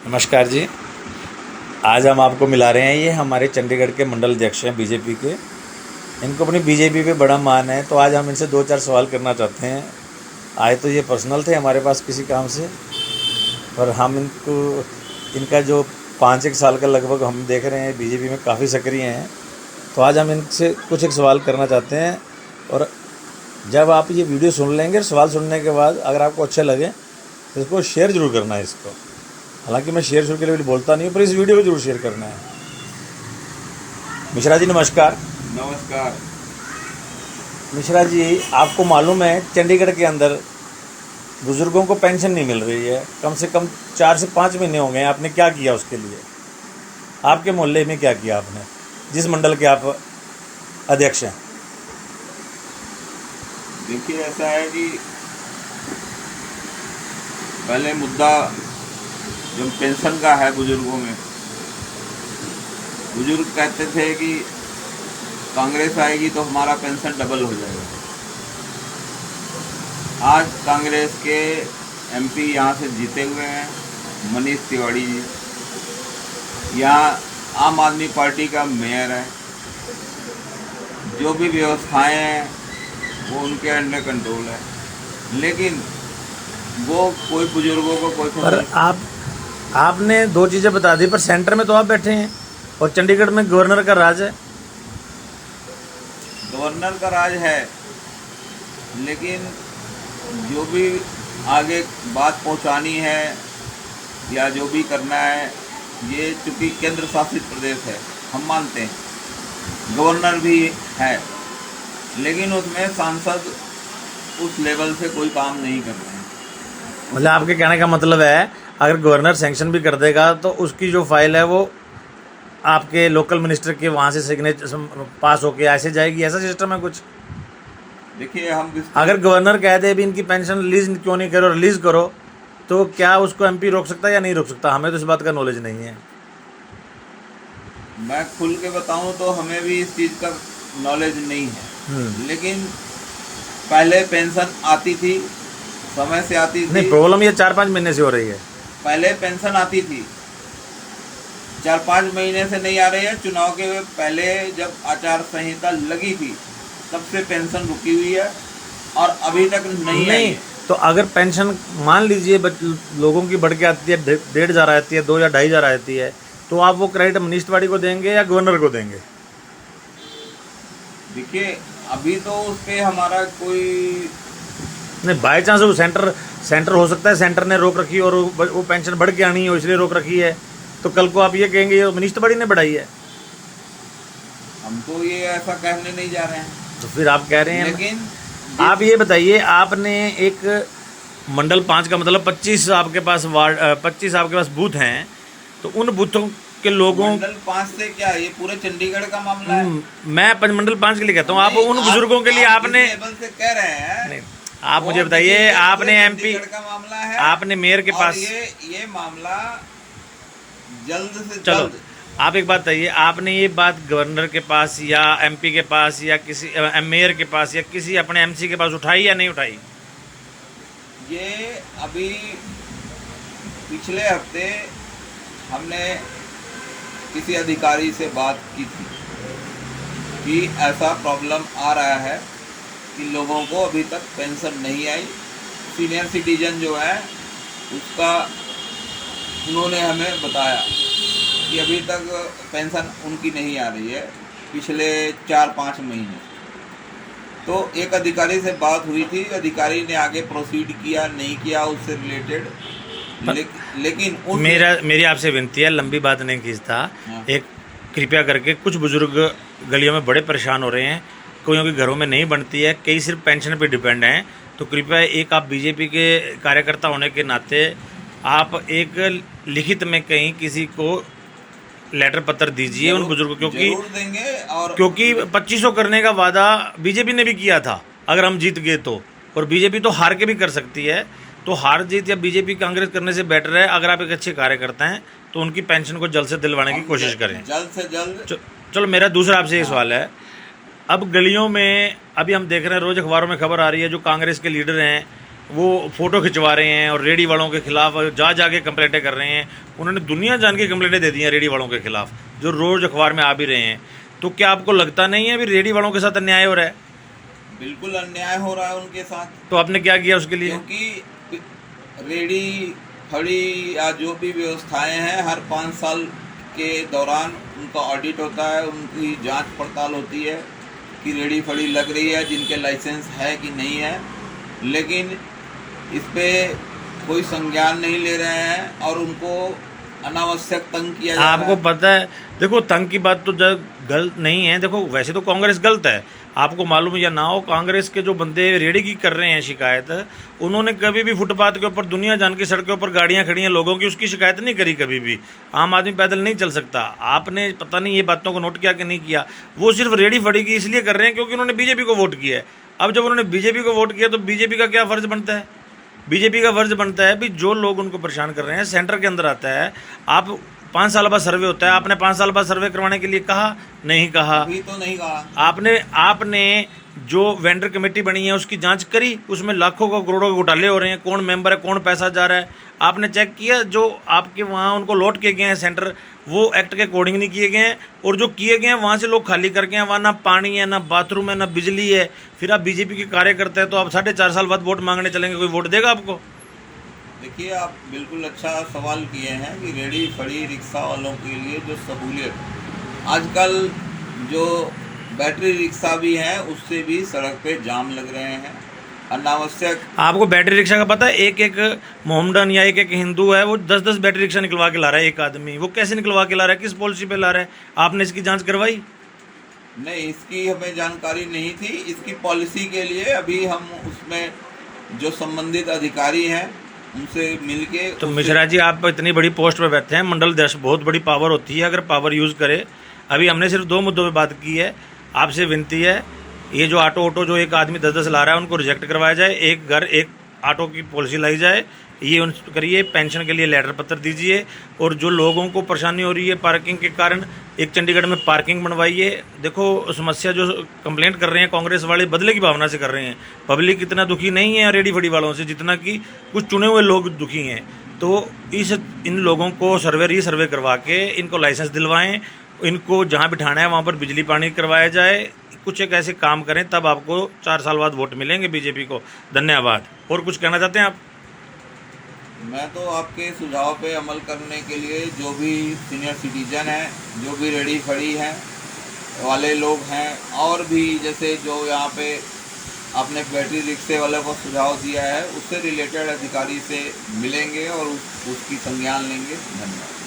नमस्कार जी। आज हम आपको मिला रहे हैं, ये हमारे चंडीगढ़ के मंडल अध्यक्ष हैं बीजेपी के। इनको अपनी बीजेपी पे बड़ा मान है, तो आज हम इनसे 2-4 सवाल करना चाहते हैं। आए तो ये पर्सनल थे हमारे पास किसी काम से, पर हम इनका जो 5-1 साल का लगभग हम देख रहे हैं बीजेपी में काफ़ी सक्रिय हैं। तो आज हम इनसे कुछ एक सवाल करना चाहते हैं, और जब आप ये वीडियो सुन लेंगे, सवाल सुनने के बाद अगर आपको अच्छे लगे तो इसको शेयर ज़रूर करना है इसको। हालांकि मैं शेयर के लिए बोलता नहीं हूँ, पर इस वीडियो को जरूर शेयर करना है। मिश्रा जी नमस्कार। नमस्कार। मिश्रा जी, आपको मालूम है चंडीगढ़ के अंदर बुज़ुर्गों को पेंशन नहीं मिल रही है, कम से कम 4 से 5 महीने हो गए। आपने क्या किया उसके लिए? आपके मोहल्ले में क्या किया आपने, जिस मंडल के आप अध्यक्ष हैं? देखिए, ऐसा है कि पहले मुद्दा जो पेंशन का है बुजुर्गों में, बुजुर्ग कहते थे कि कांग्रेस आएगी तो हमारा पेंशन डबल हो जाएगा। आज कांग्रेस के एमपी यहाँ से जीते हुए हैं, मनीष तिवारी जी। यहाँ आम आदमी पार्टी का मेयर है। जो भी व्यवस्थाएं हैं वो उनके अंडर कंट्रोल है, लेकिन वो कोई बुजुर्गों को कोई पर आपने 2 चीज़ें बता दी, पर सेंटर में तो आप बैठे हैं और चंडीगढ़ में गवर्नर का राज है। गवर्नर का राज है, लेकिन जो भी आगे बात पहुंचानी है या जो भी करना है, ये चूँकि केंद्र शासित प्रदेश है, हम मानते हैं गवर्नर भी है, लेकिन उसमें सांसद उस लेवल से कोई काम नहीं कर रहे हैं। मतलब आपके कहने का मतलब है, अगर गवर्नर सैंक्शन भी कर देगा तो उसकी जो फाइल है वो आपके लोकल मिनिस्टर के वहाँ से सिग्नेचर पास होके ऐसे जाएगी, ऐसा सिस्टम है कुछ? देखिए, हम अगर गवर्नर कह दे भी इनकी पेंशन रिलीज क्यों नहीं करो, रिलीज करो, तो क्या उसको एमपी रोक सकता है या नहीं रोक सकता? हमें तो इस बात का नॉलेज नहीं है। मैं खुल के बताऊं तो हमें भी इस चीज़ का नॉलेज नहीं है, लेकिन पहले पेंशन आती थी, समय से आती थी। नहीं, प्रॉब्लम ये 4-5 महीने से हो रही है। पहले पेंशन आती थी, 4-5 महीने से नहीं आ रही है। चुनाव के पहले जब आचार संहिता लगी थी तब से पेंशन रुकी हुई है और अभी तक नहीं आई। तो अगर पेंशन मान लीजिए लोगों की बढ़ के आती है, 1.5 आती है, 2 या 2.5 आती है, तो आप वो क्रेडिट मनीष तिवारी को देंगे या गवर्नर को देंगे? देखिए, अभी तो उस पर हमारा कोई नहीं, बाई चांस वो सेंटर हो सकता है, सेंटर ने रोक रखी और वो पेंशन बढ़ के आनी है इसलिए रोक रखी है, तो कल को आप ये कहेंगे ये मनीष तिवारी ने बढ़ाई है। हम तो ये ऐसा कहने नहीं जा रहे हैं। तो फिर आप कह रहे हैं, लेकिन आप ये बताइए, आपने एक मंडल 5 का मतलब 25 आपके पास वार्ड, 25 आपके पास बूथ हैं, तो उन बूथों के लोगों, मंडल 5 से क्या, ये पूरे चंडीगढ़ का मामला है। मैं मंडल 5 के लिए कहता हूँ, आप उन बुजुर्गों के लिए आपने लेवल से कह रहे हैं। नहीं, आप मुझे बताइए, आपने एमपी का मामला है, आपने मेयर के पास, ये मामला जल्द से चलो जल्द। आप एक बात बताइए, आपने ये बात गवर्नर के पास या एमपी के पास या किसी मेयर के पास या किसी अपने एमसी के पास उठाई या नहीं उठाई? ये अभी पिछले हफ्ते हमने किसी अधिकारी से बात की थी कि ऐसा प्रॉब्लम आ रहा है कि लोगों को अभी तक पेंशन नहीं आई। सीनियर सिटीजन जो है उसका उन्होंने हमें बताया कि अभी तक पेंशन उनकी नहीं आ रही है पिछले 4-5 महीने। तो एक अधिकारी से बात हुई थी, अधिकारी ने आगे प्रोसीड किया नहीं किया उससे रिलेटेड, लेकिन मेरी आपसे विनती है, लंबी बात नहीं खींचता, एक कृपया करके, कुछ बुजुर्ग गलियों में बड़े परेशान हो रहे हैं, कोइयों के घरों में नहीं बनती है, कई सिर्फ पेंशन पे डिपेंड हैं, तो कृपया एक आप बीजेपी के कार्यकर्ता होने के नाते आप एक लिखित में कहीं किसी को लेटर पत्र दीजिए उन बुजुर्गों, क्योंकि 2500 करने का वादा बीजेपी ने भी किया था अगर हम जीत गए तो, और बीजेपी तो हार के भी कर सकती है। तो हार जीत या बीजेपी कांग्रेस करने से बेटर है, अगर आप एक अच्छे कार्यकर्ता हैं तो उनकी पेंशन को जल्द से दिलवाने की कोशिश करें, जल्द से जल्द। चलो मेरा दूसरा आपसे ये सवाल है, अब गलियों में अभी हम देख रहे हैं, रोज अखबारों में खबर आ रही है, जो कांग्रेस के लीडर हैं वो फोटो खिंचवा रहे हैं और रेडी वालों के खिलाफ जा के कंप्लेंटें कर रहे हैं। उन्होंने दुनिया जान की कंप्लेंटें दे दी हैं रेडी वालों के खिलाफ, जो रोज अखबार में आ भी रहे हैं। तो क्या आपको लगता नहीं है अभी रेडी वालों के साथ अन्याय हो रहा है? बिल्कुल अन्याय हो रहा है उनके साथ। तो आपने क्या किया उसके लिए? क्योंकि रेडी फड़ी या जो भी व्यवस्थाएं हैं, हर 5 साल के दौरान उनका ऑडिट होता है, उनकी जांच पड़ताल होती है कि रेडी फड़ी लग रही है, जिनके लाइसेंस है कि नहीं है। लेकिन इस पे कोई संज्ञान नहीं ले रहे हैं और उनको अनावश्यक तंग किया जा रहा है। आपको पता है, देखो तंग की बात तो गलत नहीं है। देखो वैसे तो कांग्रेस गलत है, आपको मालूम या ना हो, कांग्रेस के जो बंदे रेडी की कर रहे हैं शिकायत, उन्होंने कभी भी फुटपाथ के ऊपर, दुनिया जान की सड़कों पर गाड़ियां खड़ी हैं लोगों की, उसकी शिकायत नहीं करी कभी भी। आम आदमी पैदल नहीं चल सकता। आपने पता नहीं ये बातों को नोट किया कि नहीं किया। वो सिर्फ रेडी फड़ी की इसलिए कर रहे हैं क्योंकि उन्होंने बीजेपी को वोट किया है। अब जब उन्होंने बीजेपी को वोट किया तो बीजेपी का क्या फर्ज बनता है? बीजेपी का फर्ज बनता है भी जो लोग उनको परेशान कर रहे हैं, सेंटर के अंदर आता है। आप 5 साल बाद सर्वे होता है, आपने 5 साल बाद सर्वे करवाने के लिए कहा? नहीं कहा। अभी तो नहीं कहा। आपने जो वेंडर कमेटी बनी है उसकी जांच करी, उसमें लाखों का करोड़ों के घोटाले हो रहे हैं, कौन मेंबर है, कौन पैसा जा रहा है, आपने चेक किया? जो आपके वहाँ उनको लौट के गए हैं सेंटर, वो एक्ट के अकॉर्डिंग नहीं किए गए हैं, और जो किए गए हैं वहाँ से लोग खाली करके हैं, वहाँ ना पानी है, ना बाथरूम है, ना बिजली है। फिर आप बीजेपी के कार्यकर्ता है तो आप 4.5 साल बाद वोट मांगने चलेंगे, कोई वोट देगा आपको? देखिए, आप बिल्कुल अच्छा सवाल किए हैं कि रेडी फड़ी रिक्शा वालों के लिए जो सहूलियत, आजकल जो बैटरी रिक्शा भी हैं उससे भी सड़क पे जाम लग रहे हैं अनावश्यक। आपको बैटरी रिक्शा का पता है? एक मोहम्मडन या एक हिंदू है, वो 10-10 बैटरी रिक्शा निकलवा के ला रहा है एक आदमी। वो कैसे निकलवा के ला रहा है, किस पॉलिसी पे ला रहा है? आपने इसकी जांच करवाई? नहीं, इसकी हमें जानकारी नहीं थी। इसकी पॉलिसी के लिए अभी हम उसमें जो संबंधित अधिकारी हैं उनसे मिलके। तो मिश्रा जी, आप इतनी बड़ी पोस्ट पे बैठे हैं, मंडल अध्यक्ष, बहुत बड़ी पावर होती है, अगर पावर यूज़ करे। अभी हमने सिर्फ 2 मुद्दों पे बात की है। आपसे विनती है, ये जो ऑटो जो एक आदमी 10-10 ला रहा है उनको रिजेक्ट करवाया जाए, एक घर एक ऑटो की पॉलिसी लाई जाए, ये उन करिए। पेंशन के लिए लेटर पत्र दीजिए, और जो लोगों को परेशानी हो रही है पार्किंग के कारण, एक चंडीगढ़ में पार्किंग बनवाइए। देखो समस्या जो कंप्लेंट कर रहे हैं कांग्रेस वाले, बदले की भावना से कर रहे हैं। पब्लिक इतना दुखी नहीं है रेडी फड़ी वालों से जितना कि कुछ चुने हुए लोग दुखी हैं। तो इन लोगों को सर्वे करवा के इनको लाइसेंस दिलवाएं, इनको जहाँ बिठाना है वहाँ पर बिजली पानी करवाया जाए, कुछ एक ऐसे काम करें, तब आपको 4 साल बाद वोट मिलेंगे बीजेपी को। धन्यवाद। और कुछ कहना चाहते हैं आप? मैं तो आपके सुझाव पे अमल करने के लिए, जो भी सीनियर सिटीजन हैं, जो भी रेडी फड़ी हैं वाले लोग हैं, और भी जैसे जो यहाँ पे आपने बैटरी रिक्शे वाले को सुझाव दिया है, उससे रिलेटेड अधिकारी से मिलेंगे और उसकी संज्ञान लेंगे। धन्यवाद।